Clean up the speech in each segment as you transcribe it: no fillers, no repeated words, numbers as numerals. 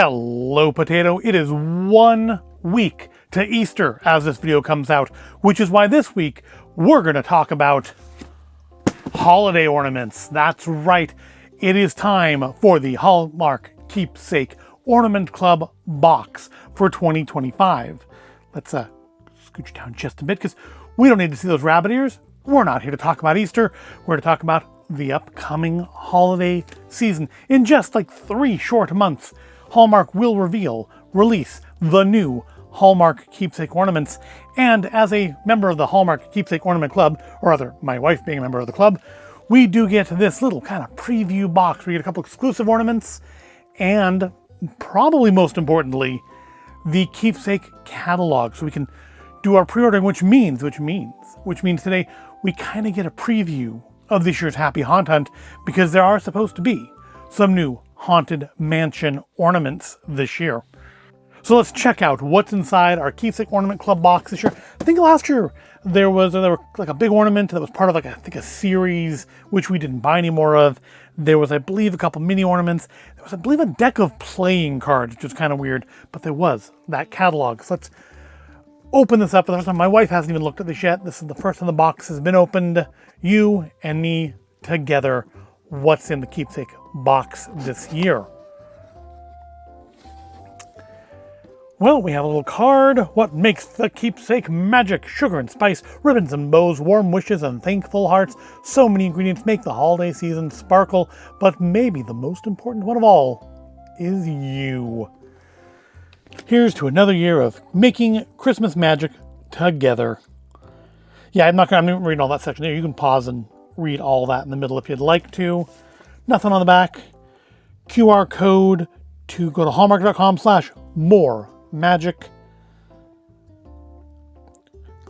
Hello, Potato. It is 1 week to Easter as this video comes out, which is why this week we're going to talk about holiday ornaments. That's right. It is time for the Hallmark Keepsake Ornament Club box for 2025. Let's scooch down just a bit because we don't need to see those rabbit ears. We're not here to talk about Easter. We're here to talk about the upcoming holiday season. In just like 3 short months, Hallmark will release the new Hallmark Keepsake Ornaments. And as a member of the Hallmark Keepsake Ornament Club, or rather my wife being a member of the club, we do get this little kind of preview box where you get a couple exclusive ornaments and probably most importantly, the keepsake catalog. So we can do our pre-ordering, which means today we kind of get a preview of this year's Happy Haunt Hunt because there are supposed to be some new Haunted Mansion ornaments this year. So let's check out what's inside our Keepsake Ornament Club box this year. I think last year there were like a big ornament that was part of like a series which we didn't buy any more of. There was, I believe, a couple mini ornaments. There was, I believe, a deck of playing cards, which was kind of weird, but there was that catalog. So let's open this up for the first time. My wife hasn't even looked at this yet. This is the first time the box has been opened. You and me together. What's in the keepsake box this year? Well, we have a little card. What makes the keepsake magic? Sugar and spice, ribbons and bows, warm wishes and thankful hearts. So many ingredients make the holiday season sparkle, but maybe the most important one of all is you. Here's to another year of making Christmas magic together. Yeah, I'm not reading all that section there. You can pause and read all that in the middle if you'd like to. Nothing on the back. QR code to go to hallmark.com/more magic.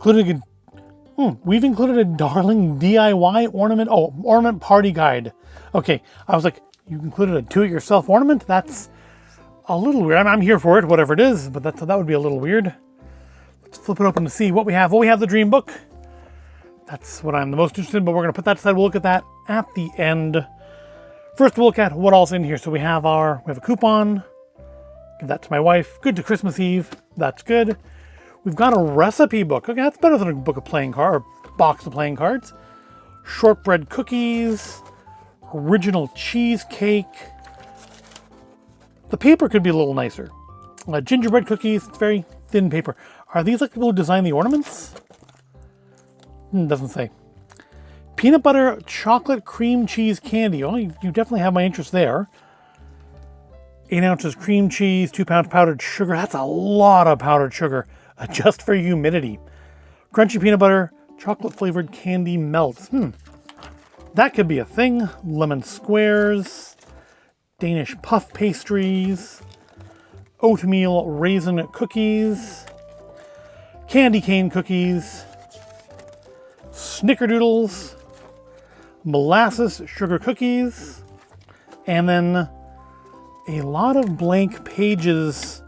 We've included a darling DIY ornament party guide. Okay, I was like, you included a do-it-yourself ornament? That's a little weird. I'm here for it, whatever it is, but that would be a little weird. Let's flip it open to see what we have. Well, we have the dream book. That's what I'm the most interested in, but we're going to put that aside. We'll look at that at the end. First, we'll look at what all's in here. So we have a coupon. Give that to my wife. Good to Christmas Eve. That's good. We've got a recipe book. Okay, that's better than a book of playing cards, or box of playing cards. Shortbread cookies. Original cheesecake. The paper could be a little nicer. Gingerbread cookies. It's very thin paper. Are these like people who design the ornaments? Doesn't say. Peanut butter chocolate cream cheese candy. Oh, you definitely have my interest there. 8 ounces cream cheese, 2 pounds powdered sugar. That's a lot of powdered sugar, just for humidity. Crunchy peanut butter, chocolate flavored candy melts. That could be a thing. Lemon squares, Danish puff pastries, oatmeal raisin cookies, candy cane cookies, snickerdoodles, molasses sugar cookies, and then a lot of blank pages,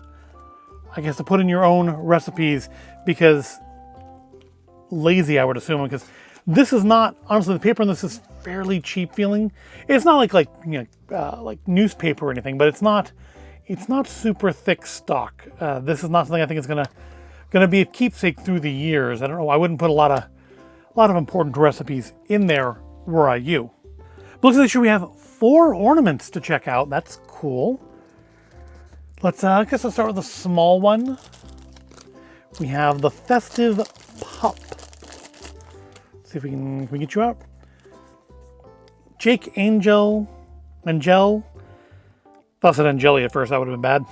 I guess, to put in your own recipes because lazy, I would assume, because this is not, honestly, the paper on this is fairly cheap feeling. It's not like newspaper or anything, but it's not super thick stock. This is not something I think is gonna be a keepsake through the years. I don't know. I wouldn't put a lot of important recipes in there were I you. But looks like this year we have 4 ornaments to check out. That's cool. Let's let's start with the small one. We have the Festive Pup. Let's see if can we get you out? Jake Angel. Thought I said Angeli at first, that would have been bad.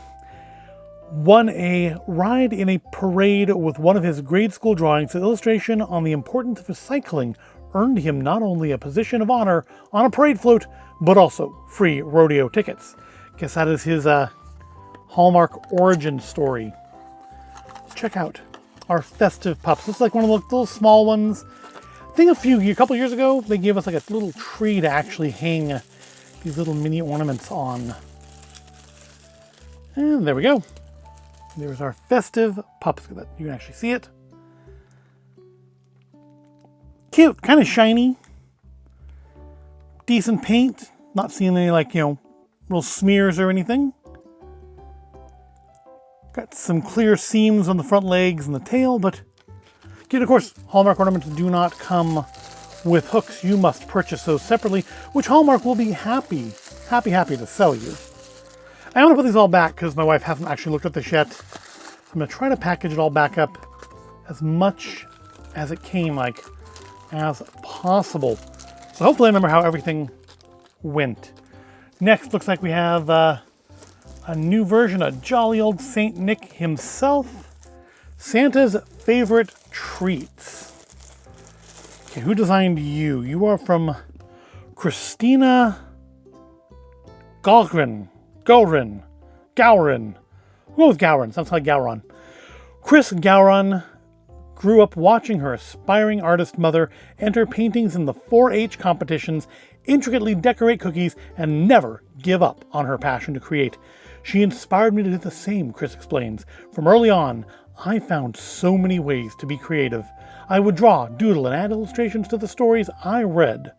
Won a ride in a parade with one of his grade school drawings. The illustration on the importance of recycling earned him not only a position of honor on a parade float, but also free rodeo tickets. Guess that is his Hallmark origin story. Check out our Festive Pups. This is like one of the little small ones. I think a couple years ago, they gave us like a little tree to actually hang these little mini ornaments on. And there we go. There's our Festive Pups. You can actually see it. Cute, kind of shiny. Decent paint. Not seeing any real smears or anything. Got some clear seams on the front legs and the tail, but again, of course, Hallmark ornaments do not come with hooks. You must purchase those separately, which Hallmark will be happy to sell you. I'm going to put these all back because my wife hasn't actually looked at this yet. I'm going to try to package it all back up as much as it came, like, as possible. So hopefully I remember how everything went. Next, looks like we have a new version of jolly old Saint Nick himself. Santa's favorite treats. Okay, who designed you? You are from Christina Gowron. We'll go with Gowron. Sounds like Gowron. Chris Gowron grew up watching her aspiring artist mother enter paintings in the 4-H competitions, intricately decorate cookies, and never give up on her passion to create. She inspired me to do the same, Chris explains. From early on, I found so many ways to be creative. I would draw, doodle, and add illustrations to the stories I read.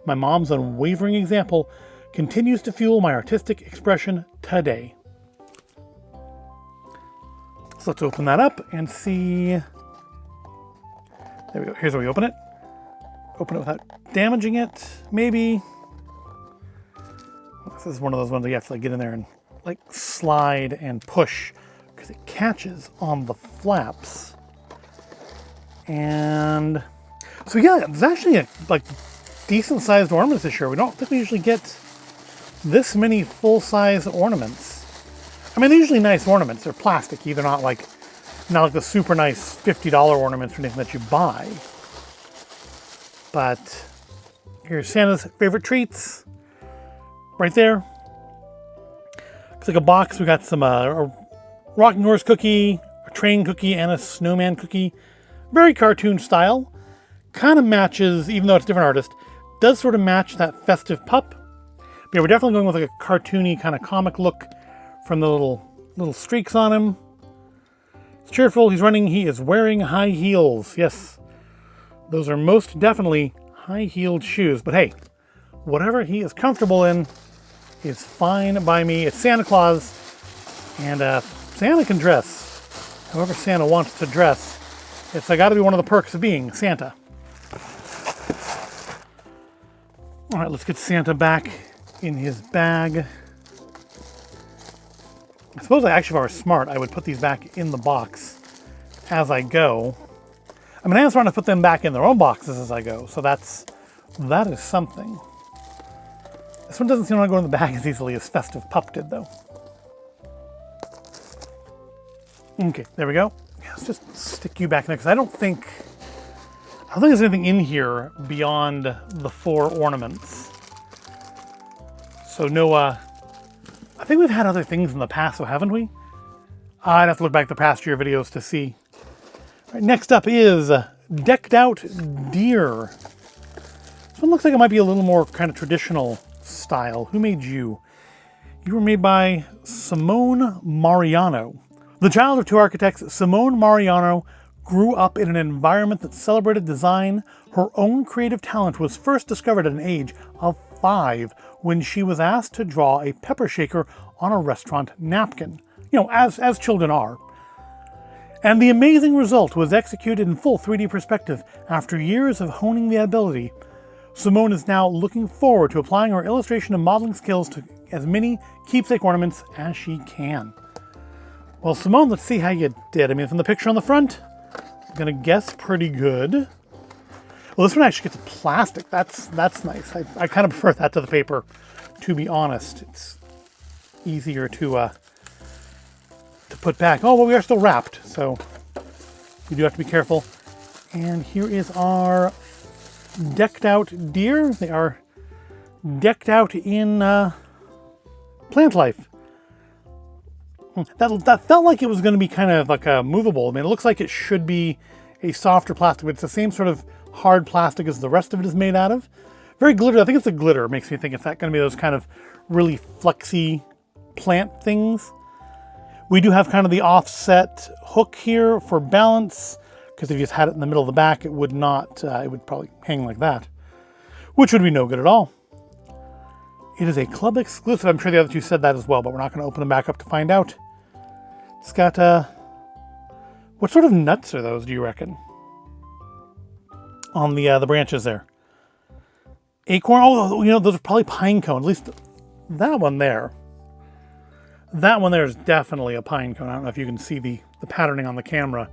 My mom's unwavering example continues to fuel my artistic expression today. So let's open that up and see. There we go. Here's where we open it. Open it without damaging it, maybe. This is one of those ones that you have to get in there and slide and push because it catches on the flaps. And so yeah, it's actually a decent sized ornaments this year. We don't think we usually get this many full-size ornaments. I mean, they're usually nice ornaments. They're plastic. They're not like the super nice $50 ornaments or anything that you buy. But here's Santa's favorite treats. Right there. Looks like a box. We got some a rocking horse cookie, a train cookie, and a snowman cookie. Very cartoon style. Kind of matches, even though it's a different artist, does sort of match that festive pup. But yeah, we're definitely going with like a cartoony kind of comic look from the little streaks on him. It's cheerful. He's running. He is wearing high heels. Yes, those are most definitely high-heeled shoes. But hey, whatever he is comfortable in is fine by me. It's Santa Claus, and Santa can dress however Santa wants to dress. It's got to be one of the perks of being Santa. All right, let's get Santa back in his bag. I suppose if I were smart, I would put these back in the box as I go. I mean, I am trying to put them back in their own boxes as I go, so that is something. This one doesn't seem to go in the bag as easily as Festive Pup did, though. Okay, there we go. Yeah, let's just stick you back in there, because I don't think there's anything in here beyond the 4 ornaments. So no, I think we've had other things in the past, so haven't we? I'd have to look back at the past year videos to see. All right, next up is Decked Out Deer. This one looks like it might be a little more kind of traditional style. Who made you? You were made by Simone Mariano. The child of 2 architects, Simone Mariano grew up in an environment that celebrated design. Her own creative talent was first discovered at an age of 5 when she was asked to draw a pepper shaker on a restaurant napkin. You know, as children are. And the amazing result was executed in full 3D perspective. After years of honing the ability, Simone is now looking forward to applying her illustration and modeling skills to as many keepsake ornaments as she can. Well, Simone, let's see how you did. I mean, from the picture on the front, I'm gonna guess pretty good. Well, this one actually gets plastic. That's nice. I kind of prefer that to the paper, to be honest. It's easier to put back. Oh, well, we are still wrapped, so you do have to be careful. And here is our decked out deer. They are decked out in plant life. That felt like it was going to be kind of like a movable. I mean, it looks like it should be a softer plastic, but it's the same sort of hard plastic as the rest of it is made out of. Very glittery. I think it's the glitter makes me think it's not going to be those kind of really flexy plant things. We do have kind of the offset hook here for balance, because if you just had it in the middle of the back, it would not, it would probably hang like that, which would be no good at all. It is a club exclusive. I'm sure the other two said that as well, but we're not going to open them back up to find out. It's got, what sort of nuts are those, do you reckon? On the branches there. Acorn, oh, you know, those are probably pine cones. At least that one there. That one there is definitely a pine cone. I don't know if you can see the patterning on the camera.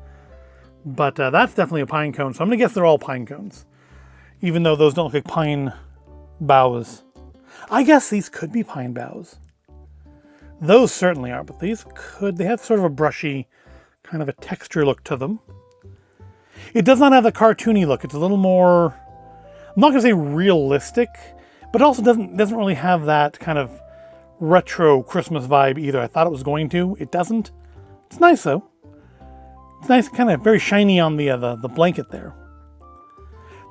But that's definitely a pine cone. So I'm going to guess they're all pine cones. Even though those don't look like pine boughs. I guess these could be pine boughs. Those certainly are, but these could, they have sort of a brushy, kind of a texture look to them. It does not have the cartoony look. It's a little more, I'm not going to say realistic, but it also doesn't really have that kind of retro Christmas vibe either. I thought it was going to. It doesn't. It's nice though. It's nice, kind of very shiny on the blanket there.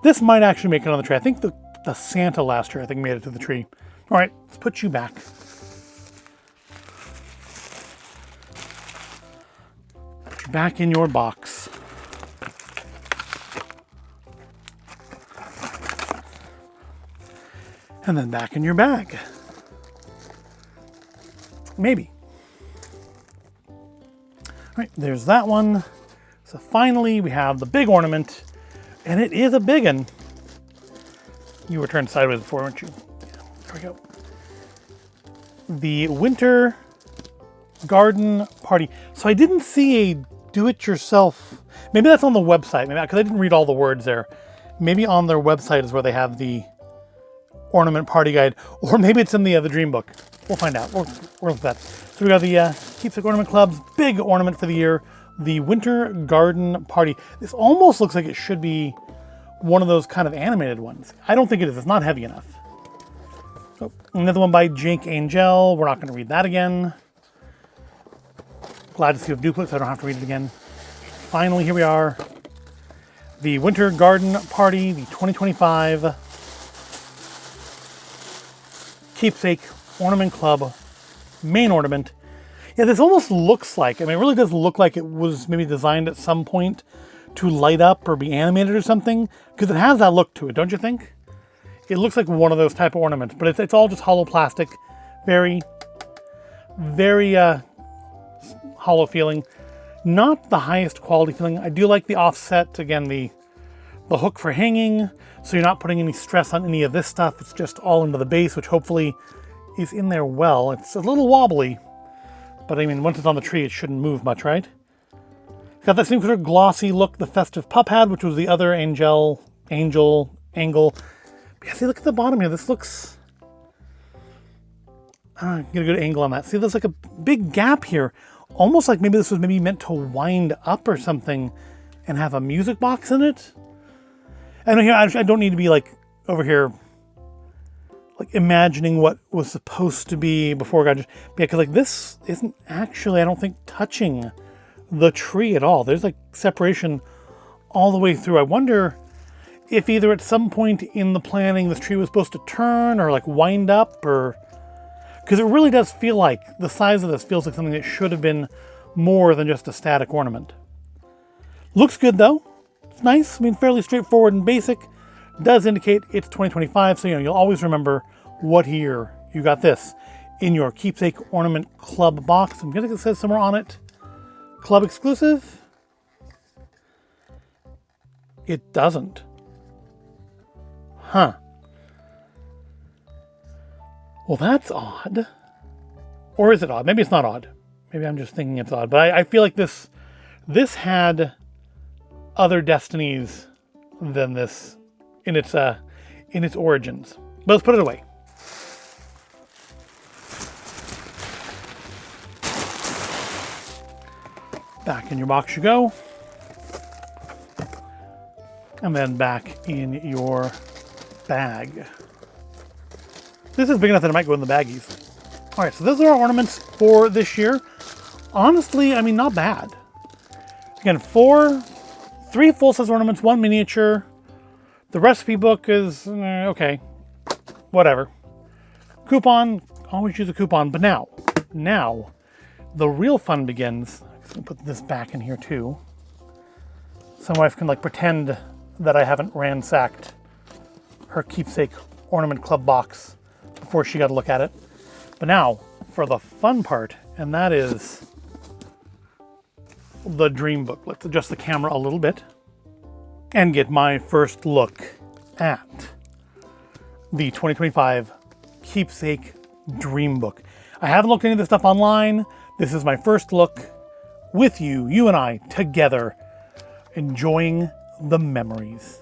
This might actually make it on the tree. I think the Santa last year, I think, made it to the tree. All right, let's put you back. Put you back in your box. And then back in your bag. Maybe. All right, there's that one. So finally, we have the big ornament. And it is a big one. You were turned sideways before, weren't you? Yeah, there we go. The Winter Garden Party. So I didn't see a do-it-yourself. Maybe that's on the website. Maybe because I didn't read all the words there. Maybe on their website is where they have the ornament party guide, or maybe it's in the Dream Book. We'll find out. We'll look at that. So we got the Keepsake Ornament Club's big ornament for the year. The Winter Garden Party. This almost looks like it should be one of those kind of animated ones. I don't think it is. It's not heavy enough. So, another one by Jake Angel. We're not going to read that again. Glad to see you have duplicates. I don't have to read it again. Finally, here we are. The Winter Garden Party, the 2025 Keepsake Ornament Club main ornament. Yeah, this almost looks like, I mean, it really does look like it was maybe designed at some point to light up or be animated or something, because it has that look to it, don't you think? It looks like one of those type of ornaments, but it's all just hollow plastic. Very, very hollow feeling. Not the highest quality feeling. I do like the offset, again, the hook for hanging, so you're not putting any stress on any of this stuff. It's just all into the base, which hopefully is in there well. It's a little wobbly, but I mean, once it's on the tree, it shouldn't move much, right? It's got that same sort of glossy look the Festive Pup had, which was the other angel angle. But yeah, see, look at the bottom here. This looks... get a good angle on that. See, there's like a big gap here. Almost like maybe this was maybe meant to wind up or something and have a music box in it. And here, I don't need to be like over here like imagining what was supposed to be before God. Yeah, because like this isn't actually, I don't think, touching the tree at all. There's like separation all the way through. I wonder if either at some point in the planning this tree was supposed to turn or like wind up, or because it really does feel like the size of this feels like something that should have been more than just a static ornament. Looks good though. It's nice. I mean, fairly straightforward and basic. Does indicate it's 2025, so you'll always remember what year you got this in your Keepsake Ornament Club box. I'm guessing it says somewhere on it, Club exclusive. It doesn't. Huh. Well, that's odd. Or is it odd? Maybe it's not odd. Maybe I'm just thinking it's odd. But I feel like this had other destinies than this in its origins. But let's put it away. Back in your box you go. And then back in your bag. This is big enough that it might go in the baggies. All right, so those are our ornaments for this year. Honestly, I mean, not bad. Again, 3 full-size ornaments, 1 miniature. The recipe book is okay, whatever. Coupon, always use a coupon. But now, the real fun begins. I'm gonna put this back in here too, so my wife can like pretend that I haven't ransacked her Keepsake Ornament Club box before she got to look at it. But now for the fun part, and that is the Dream Book. Let's adjust the camera a little bit and get my first look at the 2025 Keepsake Dream Book. I haven't looked at any of this stuff online. This is my first look with you and I together, enjoying the memories.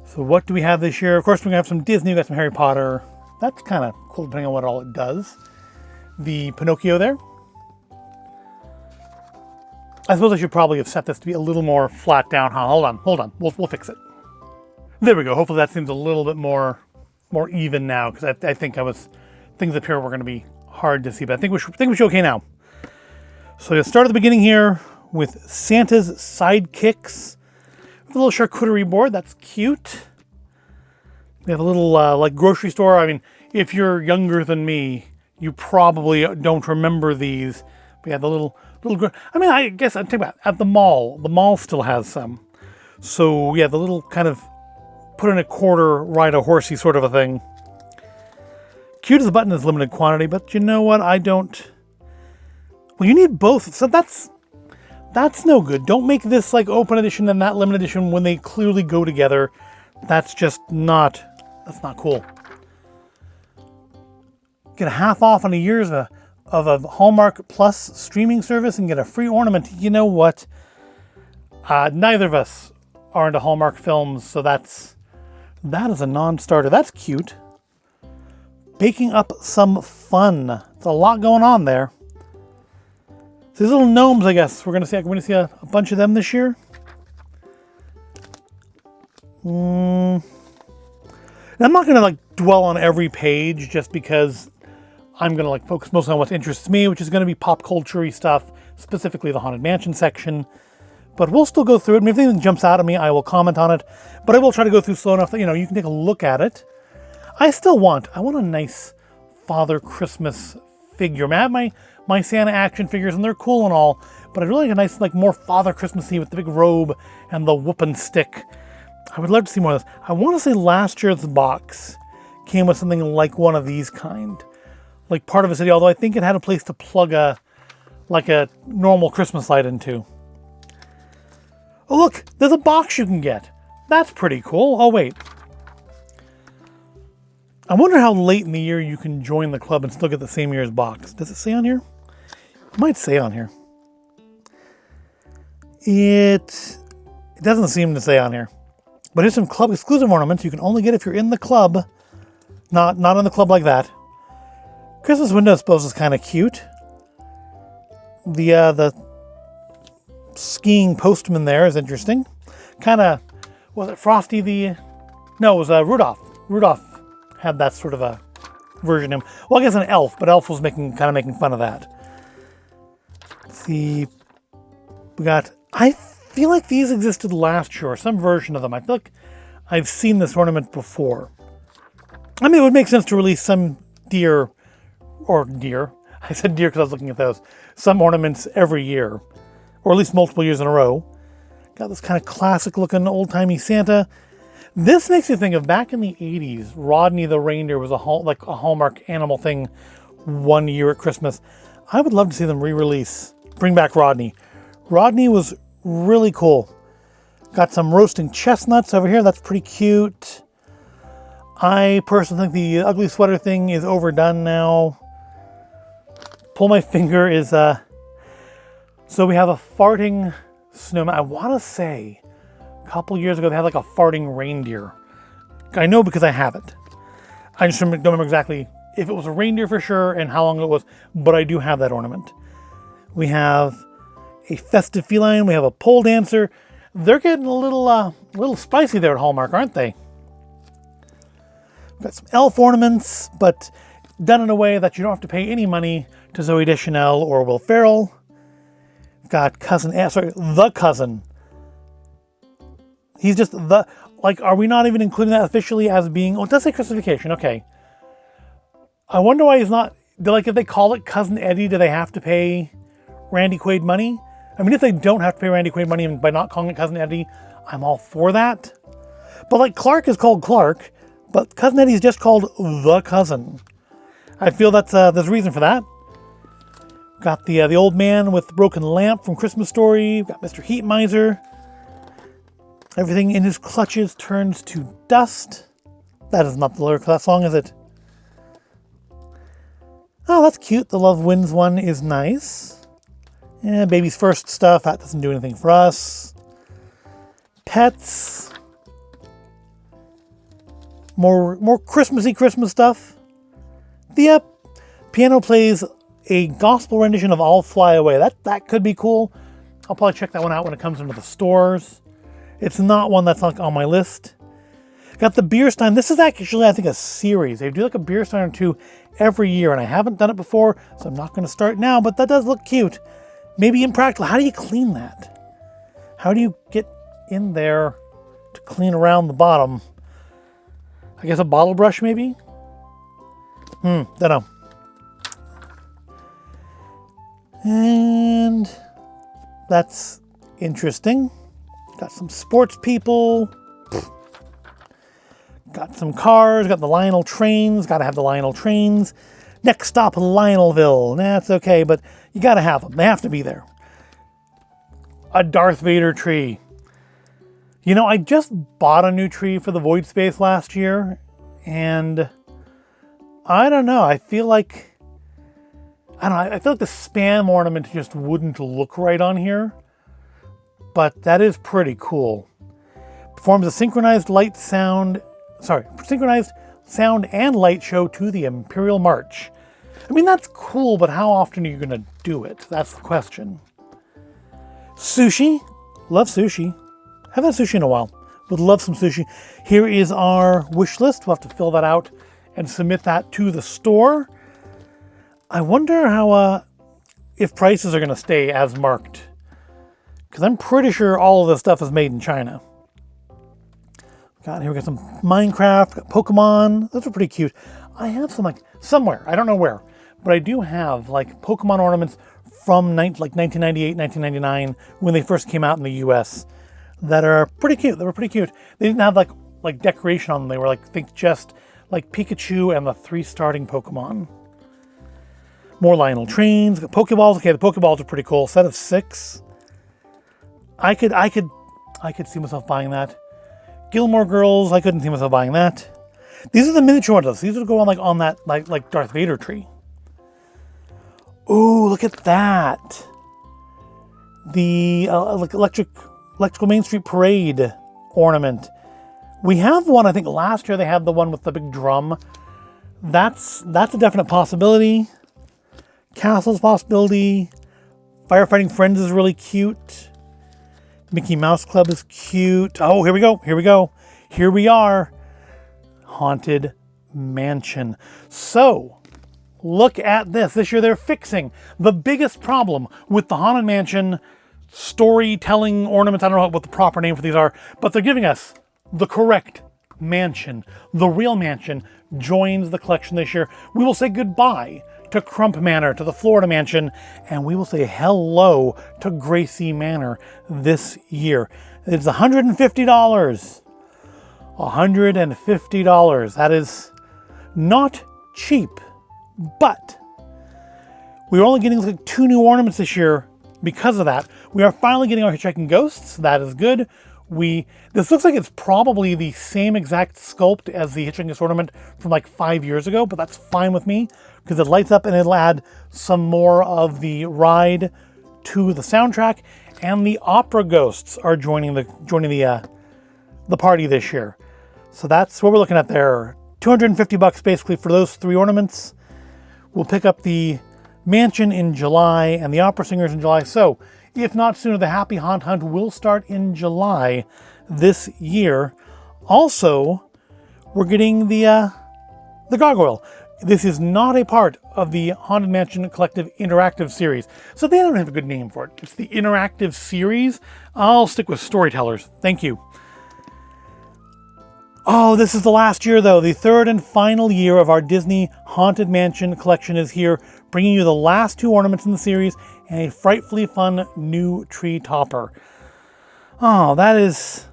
So what do we have this year? Of course, we're gonna have some Disney, we got some Harry Potter. That's kind of cool depending on what all it does. The Pinocchio there. I suppose I should probably have set this to be a little more flat down. Huh? Hold on. We'll fix it. There we go. Hopefully that seems a little bit more even now, because I think things up here were going to be hard to see, but I think we should okay now. So we'll start at the beginning here with Santa's Sidekicks. With a little charcuterie board. That's cute. We have a little like grocery store. I mean, if you're younger than me, you probably don't remember these. We have the little. I mean, I guess I'd take that at the mall. The mall still has some. So yeah, the little kind of put in a quarter, ride a horsey sort of a thing. Cute as a button is limited quantity, but you know what? I don't. Well, you need both. So that's no good. Don't make this like open edition and that limited edition when they clearly go together. That's just not. That's not cool. Get a half off on a year's of a Hallmark Plus streaming service and get a free ornament. You know what? Neither of us are into Hallmark films, so that is a non-starter. That's cute. Baking up some fun. There's a lot going on there. So these little gnomes, I guess. We're going to see a bunch of them this year. And I'm not going to like dwell on every page just because I'm going to like focus mostly on what interests me, which is going to be pop culture-y stuff, specifically the Haunted Mansion section. But we'll still go through it. And if anything jumps out at me, I will comment on it. But I will try to go through slow enough that, you can take a look at it. I want a nice Father Christmas figure. I have my Santa action figures, and they're cool and all, but I'd really like a nice, like, more Father Christmassy with the big robe and the whooping stick. I would love to see more of this. I want to say last year's box came with something like one of these kind. Like part of a city, although I think it had a place to plug a normal Christmas light into. Oh look, there's a box you can get. That's pretty cool. Oh wait. I wonder how late in the year you can join the club and still get the same year's box. Does it say on here? It might say on here. It doesn't seem to say on here. But here's some club exclusive ornaments you can only get if you're in the club. Not in the club like that. Christmas window, I suppose, is kind of cute. The skiing postman there is interesting. Kind of, was it Frosty No, it was Rudolph. Rudolph had that sort of a version of him. Well, I guess an elf, but Elf was making fun of that. Let's see. I feel like these existed last year, or some version of them. I feel like I've seen this ornament before. I mean, it would make sense to release some deer. I said deer because I was looking at those. Some ornaments every year, or at least multiple years in a row. Got this kind of classic looking old-timey Santa. This makes me think of back in the 80s, Rodney the reindeer was a Hallmark animal thing one year at Christmas. I would love to see them re-release, bring back Rodney. Rodney was really cool. Got some roasting chestnuts over here. That's pretty cute. I personally think the ugly sweater thing is overdone now. Pull my finger is, so we have a farting snowman. I want to say a couple years ago they had like a farting reindeer. I know because I have it. I just don't remember exactly if it was a reindeer for sure and how long it was, but I do have that ornament. We have a festive feline. We have a pole dancer. They're getting a little spicy there at Hallmark, aren't they? We've got some elf ornaments, but done in a way that you don't have to pay any money to Zooey Deschanel or Will Ferrell. We've got the cousin. He's just are we not even including that officially as being, it does say Christmas Vacation, okay. I wonder why he's not, if they call it Cousin Eddie, do they have to pay Randy Quaid money? I mean, if they don't have to pay Randy Quaid money by not calling it Cousin Eddie, I'm all for that. But Clark is called Clark, but Cousin Eddie is just called the cousin. I feel that's there's a reason for that. Got the old man with the broken lamp from Christmas Story. Got Mr. Heat Miser. Everything in his clutches turns to dust. That is not the lyric for that song, is it? Oh, that's cute. The Love Wins one is nice. Yeah, baby's first stuff. That doesn't do anything for us. Pets. More Christmassy Christmas stuff. The piano plays a gospel rendition of I'll Fly Away. That could be cool. I'll probably check that one out when it comes into the stores. It's not one that's like on my list. Got the beer stein. This is actually, I think, a series. They do like a beer stein or two every year, and I haven't done it before, so I'm not going to start now, but that does look cute. Maybe impractical. How do you clean that? How do you get in there to clean around the bottom? I guess a bottle brush, maybe? Don't know. And that's interesting. Got some sports people. Got some cars. Got the Lionel trains. Got to have the Lionel trains. Next stop, Lionelville. That's okay, but you got to have them. They have to be there. A Darth Vader tree. You know, I just bought a new tree for the Void Space last year, and I don't know. I feel like the spam ornament just wouldn't look right on here, but that is pretty cool. Performs a synchronized sound and light show to the Imperial March. I mean, that's cool, but how often are you going to do it? That's the question. Sushi. Love sushi. Haven't had sushi in a while. Would love some sushi. Here is our wish list. We'll have to fill that out and submit that to the store. I wonder how, if prices are going to stay as marked. Because I'm pretty sure all of this stuff is made in China. Here we got some Minecraft, got Pokemon. Those are pretty cute. I have some somewhere, I don't know where, but I do have Pokemon ornaments from 1998, 1999 when they first came out in the US that are pretty cute. They were pretty cute. They didn't have like decoration on them. They were think just Pikachu and the 3 starting Pokemon. More Lionel trains, got Pokeballs. Okay, the Pokeballs are pretty cool. Set of 6. I could see myself buying that. Gilmore Girls, I couldn't see myself buying that. These are the miniature ones. These would go on that like Darth Vader tree. Ooh, look at that. The Electrical Main Street Parade ornament. We have one, I think last year they had the one with the big drum. That's a definite possibility. Castle's possibility. Firefighting Friends is really cute. Mickey Mouse Club is cute. Oh, here we go. Here we are. Haunted Mansion. So, look at this. This year they're fixing the biggest problem with the Haunted Mansion storytelling ornaments. I don't know what the proper name for these are, but they're giving us the correct mansion. The real mansion joins the collection this year. We will say goodbye to Crump Manor, to the Florida Mansion, and we will say hello to Gracie Manor this year. It's $150. $150. That is not cheap, but we're only getting 2 new ornaments this year because of that. We are finally getting our Hitchhiking Ghosts. That is good. This looks like it's probably the same exact sculpt as the Hitchhiking Ghost ornament from 5 years ago, but that's fine with me because it lights up and it'll add some more of the ride to the soundtrack. And the Opera Ghosts are joining the party this year. So that's what we're looking at there. $250 basically for those 3 ornaments. We'll pick up the Mansion in July and the Opera Singers in July. So if not sooner, the Happy Haunt Hunt will start in July this year. Also, we're getting the gargoyle. This is not a part of the Haunted Mansion Collective Interactive Series, so they don't have a good name for it. It's the Interactive Series. I'll stick with Storytellers. Thank you. Oh, this is the last year, though. The 3rd and final year of our Disney Haunted Mansion collection is here, bringing you the last 2 ornaments in the series and a frightfully fun new tree topper. Oh, that is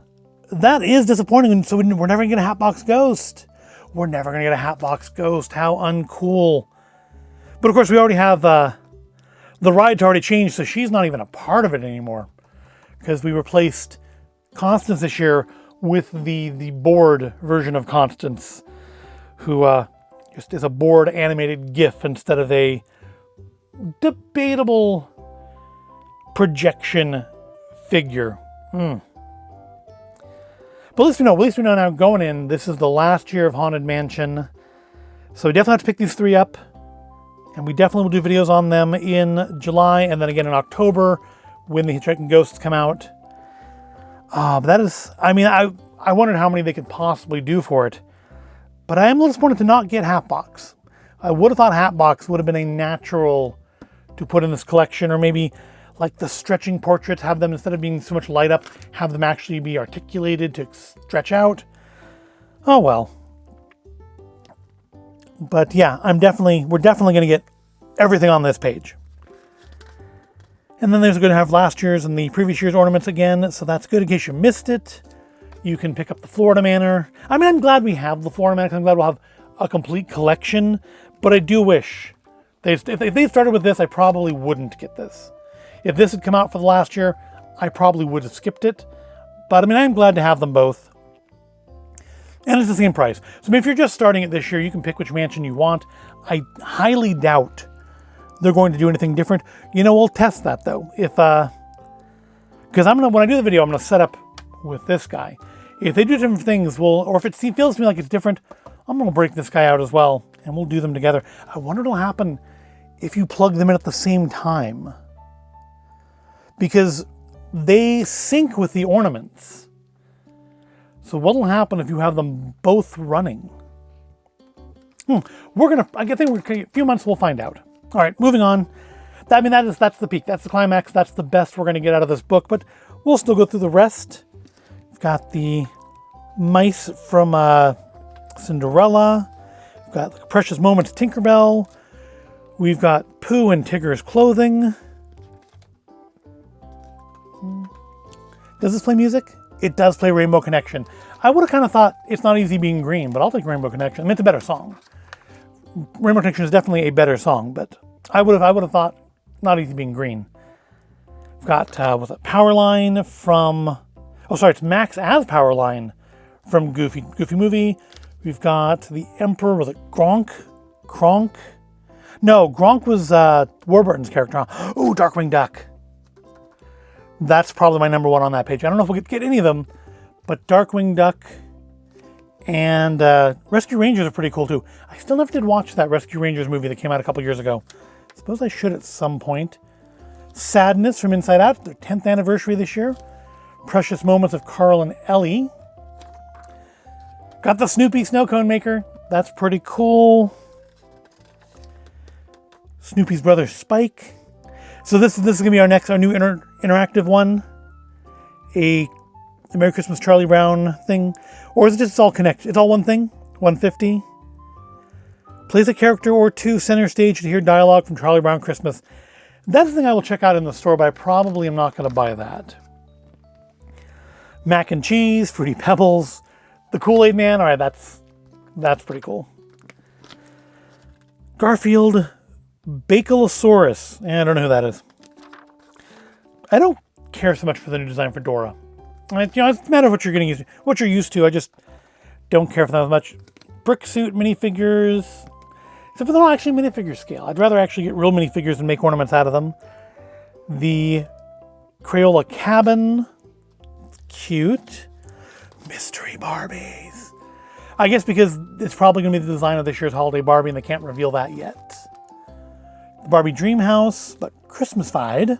disappointing. So we're never going to get a Hatbox Ghost. We're never going to get a Hatbox Ghost. How uncool. But of course, we already have the The ride's already changed, so she's not even a part of it anymore. Because we replaced Constance this year with the board version of Constance, who just is a board animated GIF instead of a debatable projection figure. But at least we know now going in, this is the last year of Haunted Mansion. So we definitely have to pick these 3 up. And we definitely will do videos on them in July and then again in October when the Hitchhiking Ghosts come out. But that is, I mean, I wondered how many they could possibly do for it. But I am a little disappointed to not get Hatbox. I would have thought Hatbox would have been a natural to put in this collection, or maybe like the stretching portraits, have them, instead of being so much light up, have them actually be articulated to stretch out. Oh well. But yeah, we're definitely going to get everything on this page. And then there's going to have last year's and the previous year's ornaments again, so that's good in case you missed it. You can pick up the Florida Manor. I mean, I'm glad we have the Florida Manor, 'cause I'm glad we'll have a complete collection, but I do wish, if they started with this, I probably wouldn't get this. If this had come out for the last year, I probably would have skipped it. But I mean, I'm glad to have them both. And it's the same price. So I mean, if you're just starting it this year, you can pick which mansion you want. I highly doubt they're going to do anything different. You know, we'll test that though. Because when I do the video, I'm gonna set up with this guy. If they do different things, or if it feels to me like it's different, I'm gonna break this guy out as well, and we'll do them together. I wonder what'll happen if you plug them in at the same time. Because they sync with the ornaments. So what'll happen if you have them both running? I think a few months we'll find out. All right, moving on. That's the peak. That's the climax. That's the best we're going to get out of this book. But we'll still go through the rest. We've got the mice from Cinderella. We've got Precious Moments Tinkerbell. We've got Pooh and Tigger's clothing. Does this play music? It does play Rainbow Connection. I would have kind of thought It's Not Easy Being Green, but I'll take Rainbow Connection. I mean, it's a better song. Rainbow Connection is definitely a better song, but I would have thought Not Easy Being Green. We've got Powerline from... Oh, sorry, it's Max as Powerline from Goofy Movie. We've got the Emperor, was it Gronk? No, Gronk was Warburton's character. Oh, Darkwing Duck. That's probably my number 1 on that page. I don't know if we'll get any of them, but Darkwing Duck and Rescue Rangers are pretty cool too. I still never did watch that Rescue Rangers movie that came out a couple years ago. I suppose I should at some point. Sadness from Inside Out, their 10th anniversary this year. Precious Moments of Carl and Ellie. Got the Snoopy Snow Cone Maker. That's pretty cool. Snoopy's brother Spike. So this is going to be our new interactive one. A Merry Christmas Charlie Brown thing. Or is it just all connected? It's all one thing? 150? Plays a character or 2 center stage to hear dialogue from Charlie Brown Christmas. That's the thing I will check out in the store, but I probably am not going to buy that. Mac and Cheese, Fruity Pebbles, the Kool-Aid Man. All right, that's pretty cool. Garfield, Bakelosaurus. I don't know who that is. I don't care so much for the new design for Dora. It's a matter of what you're used to. I just don't care for that as much. Brick Suit minifigures. Except for they're not actually minifigure scale. I'd rather actually get real minifigures and make ornaments out of them. The Crayola Cabin. Cute. Mystery Barbies. I guess because it's probably going to be the design of this year's holiday Barbie and they can't reveal that yet. The Barbie Dream House, but Christmas-fied.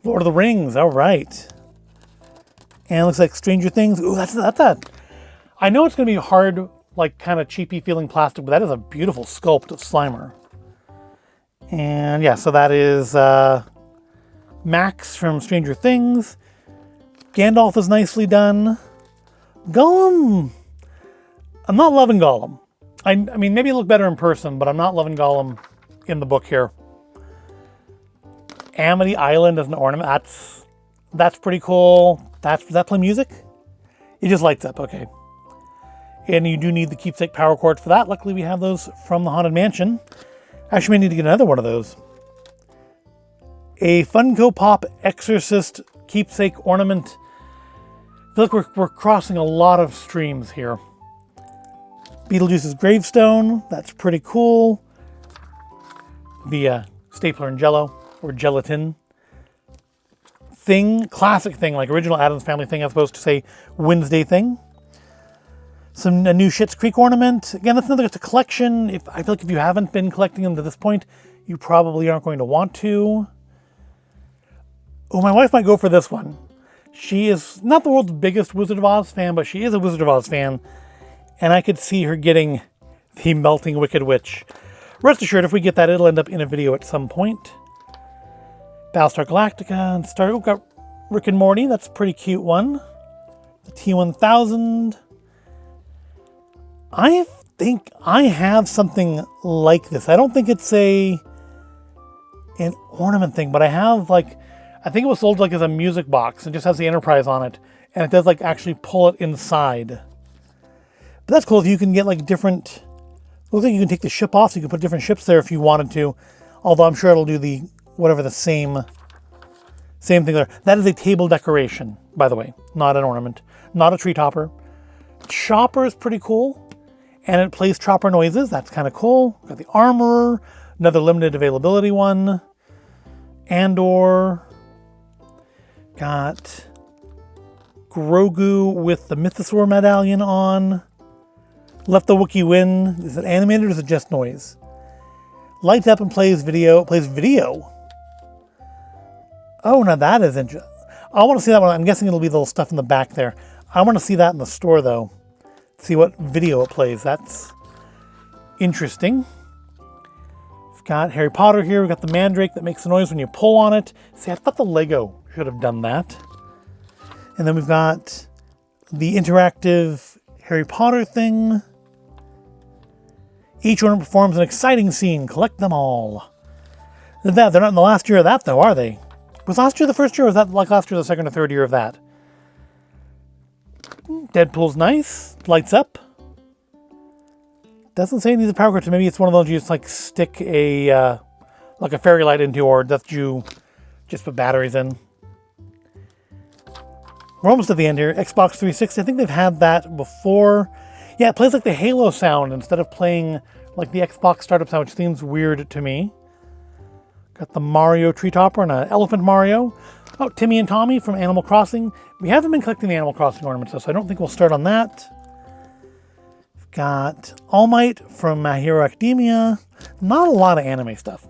Lord of the Rings, all right. And it looks like Stranger Things. Ooh, that's that. I know it's going to be hard, like kind of cheapy feeling plastic, but that is a beautiful sculpt of Slimer. And yeah, so that is Max from Stranger Things. Gandalf is nicely done. Gollum. I'm not loving Gollum. I mean, maybe it looked better in person, but I'm not loving Gollum in the book here. Amity Island as an ornament. That's pretty cool. Does that play music? It just lights up. Okay. And you do need the keepsake power cords for that. Luckily, we have those from the Haunted Mansion. Actually, may need to get another one of those. A Funko Pop Exorcist Keepsake Ornament. I feel like we're crossing a lot of streams here. Beetlejuice's gravestone. That's pretty cool. The stapler and jello, or gelatin. Thing, classic Thing, like original Addams Family Thing, as opposed to, say, Wednesday Thing. A new Schitt's Creek ornament. Again, that's another, it's a collection. I feel like if you haven't been collecting them to this point, you probably aren't going to want to. Oh, my wife might go for this one. She is not the world's biggest Wizard of Oz fan, but she is a Wizard of Oz fan. And I could see her getting the Melting Wicked Witch. Rest assured, if we get that, it'll end up in a video at some point. Battlestar Galactica and Star... Oh, got Rick and Morty. That's a pretty cute one. The T-1000. I think I have something like this. I don't think it's an ornament thing, but I have, like... I think it was sold like as a music box and just has the Enterprise on it. And it does like actually pull it inside. But that's cool if you can get like different... Looks like you can take the ship off so you can put different ships there if you wanted to. Although I'm sure it'll do the same thing there. That is a table decoration, by the way. Not an ornament. Not a tree topper. Chopper is pretty cool. And it plays chopper noises. That's kind of cool. Got the Armorer. Another limited availability one. Andor. Got Grogu with the Mythosaur medallion on. Let the Wookiee win. Is it animated or is it just noise? Lights up and plays video. Plays video. Oh, now that is interesting. I want to see that one. I'm guessing it'll be the little stuff in the back there. I want to see that in the store though. See what video it plays. That's interesting. We've got Harry Potter here. We've got the Mandrake that makes the noise when you pull on it. See, I thought the Lego should have done that. And then we've got the interactive Harry Potter thing. Each one performs an exciting scene. Collect them all. They're not in the last year of that, though, are they? Was last year the first year, or was that like last year the second or third year of that? Deadpool's nice. Lights up. Doesn't say it needs a power cord, so maybe it's one of those you just like stick a like a fairy light into, or that you just put batteries in. We're almost at the end here. Xbox 360. I think they've had that before. Yeah, it plays like the Halo sound instead of playing like the Xbox startup sound, which seems weird to me. Got the Mario tree topper and an Elephant Mario. Oh, Timmy and Tommy from Animal Crossing. We haven't been collecting the Animal Crossing ornaments, though, so I don't think we'll start on that. We've got All Might from My Hero Academia. Not a lot of anime stuff.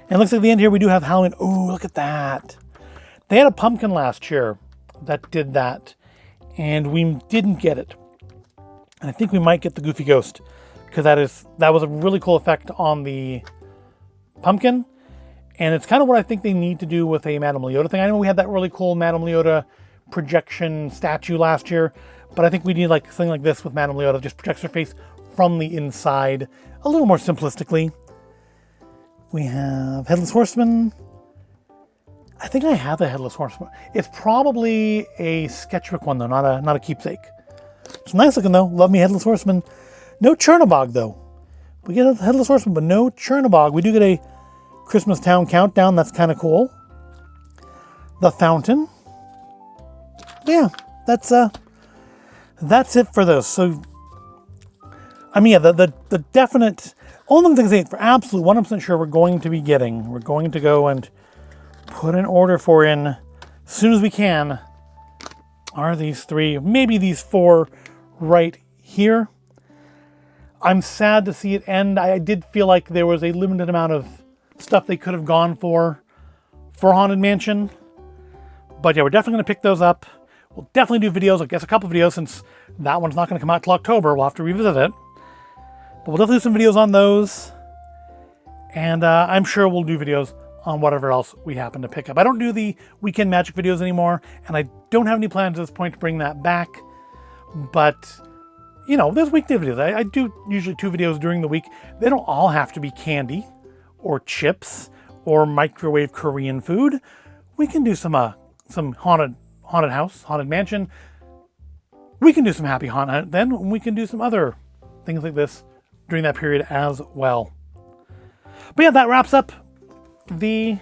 And it looks like at the end here we do have Halloween. Oh, look at that. They had a pumpkin last year that did that, and we didn't get it. And I think we might get the Goofy Ghost, because that was a really cool effect on the pumpkin. And it's kind of what I think they need to do with a Madame Leota thing. I know we had that really cool Madame Leota projection statue last year, but I think we need like something like this with Madame Leota, just projects her face from the inside, a little more simplistically. We have Headless Horseman. I think I have a Headless Horseman. It's probably a sketchbook one though, not a keepsake. It's nice looking though. Love me Headless Horseman. No Chernobog though. We get a Headless Horseman, but no Chernobog. We do get a Christmas Town Countdown. That's kind of cool. The Fountain. Yeah, that's it for those. So, I mean, yeah, the definite, only thing I say for absolute 100% sure we're going to be getting, we're going to go and put an order for in as soon as we can, are these three, maybe these four right here. I'm sad to see it end. I did feel like there was a limited amount of stuff they could have gone for Haunted Mansion. But yeah, we're definitely going to pick those up. We'll definitely do videos, I guess a couple videos, since that one's not going to come out till October. We'll have to revisit it. But we'll definitely do some videos on those. And I'm sure we'll do videos on whatever else we happen to pick up. I don't do the weekend magic videos anymore, and I don't have any plans at this point to bring that back. But, you know, there's weekday videos. I do usually 2 videos during the week. They don't all have to be candy or chips or microwave Korean food. We can do some haunted house, haunted mansion. We can do some happy haunt then. We can do some other things like this during that period as well. But yeah, that wraps up the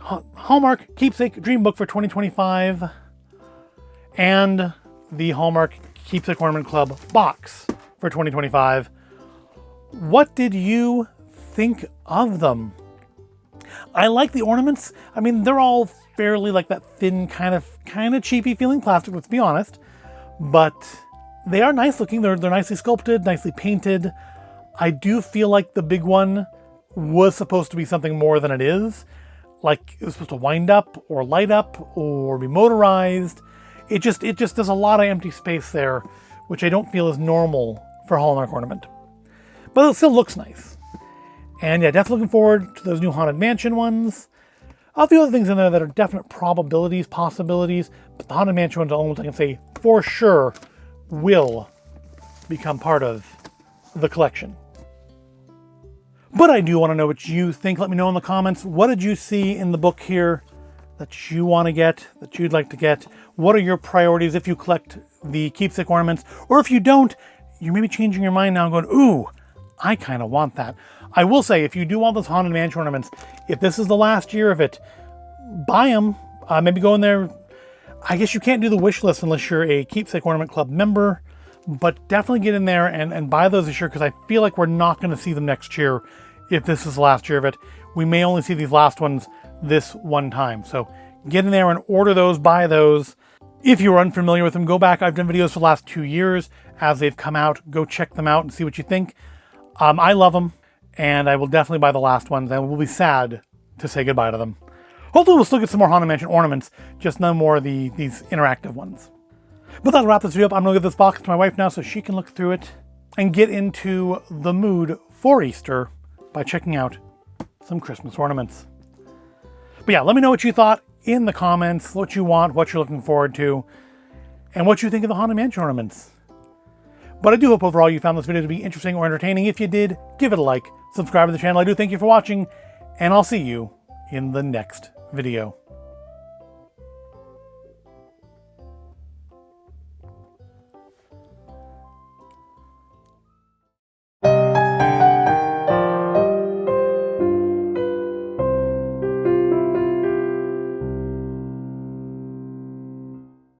Hallmark Keepsake Dream Book for 2025 and the Hallmark Keepsake Ornament Club box for 2025. What did you think of them? I like the ornaments. I mean, they're all fairly like that thin kind of cheapy feeling plastic, let's be honest, but they are nice looking. They're nicely sculpted, nicely painted. I do feel like the big one was supposed to be something more than it is. Like it was supposed to wind up or light up or be motorized. It just does a lot of empty space there, which I don't feel is normal for a Hallmark ornament. But it still looks nice. And yeah, definitely looking forward to those new Haunted Mansion ones. A few other things in there that are definite probabilities, possibilities, but the Haunted Mansion ones almost I can say for sure will become part of the collection. But I do want to know what you think. Let me know in the comments. What did you see in the book here that you want to get, that you'd like to get? What are your priorities if you collect the keepsake ornaments? Or if you don't, you may be changing your mind now and going, ooh, I kind of want that. I will say, if you do want those Haunted Mansion ornaments, if this is the last year of it, buy them. Maybe go in there. I guess you can't do the wish list unless you're a Keepsake Ornament Club member, but definitely get in there and buy those this year, because I feel like we're not going to see them next year if this is the last year of it. We may only see these last ones this one time. So get in there and order those, buy those. If you're unfamiliar with them, go back. I've done videos for the last 2 years as they've come out. Go check them out and see what you think. I love them, and I will definitely buy the last ones. I will be sad to say goodbye to them. Hopefully we'll still get some more Haunted Mansion ornaments, just no more of these interactive ones. But that'll wrap this video up. I'm going to give this box to my wife now so she can look through it and get into the mood for Easter by checking out some Christmas ornaments. But yeah, let me know what you thought in the comments, what you want, what you're looking forward to, and what you think of the Haunted Mansion ornaments. But I do hope overall you found this video to be interesting or entertaining. If you did, give it a like, subscribe to the channel. I do thank you for watching, and I'll see you in the next video.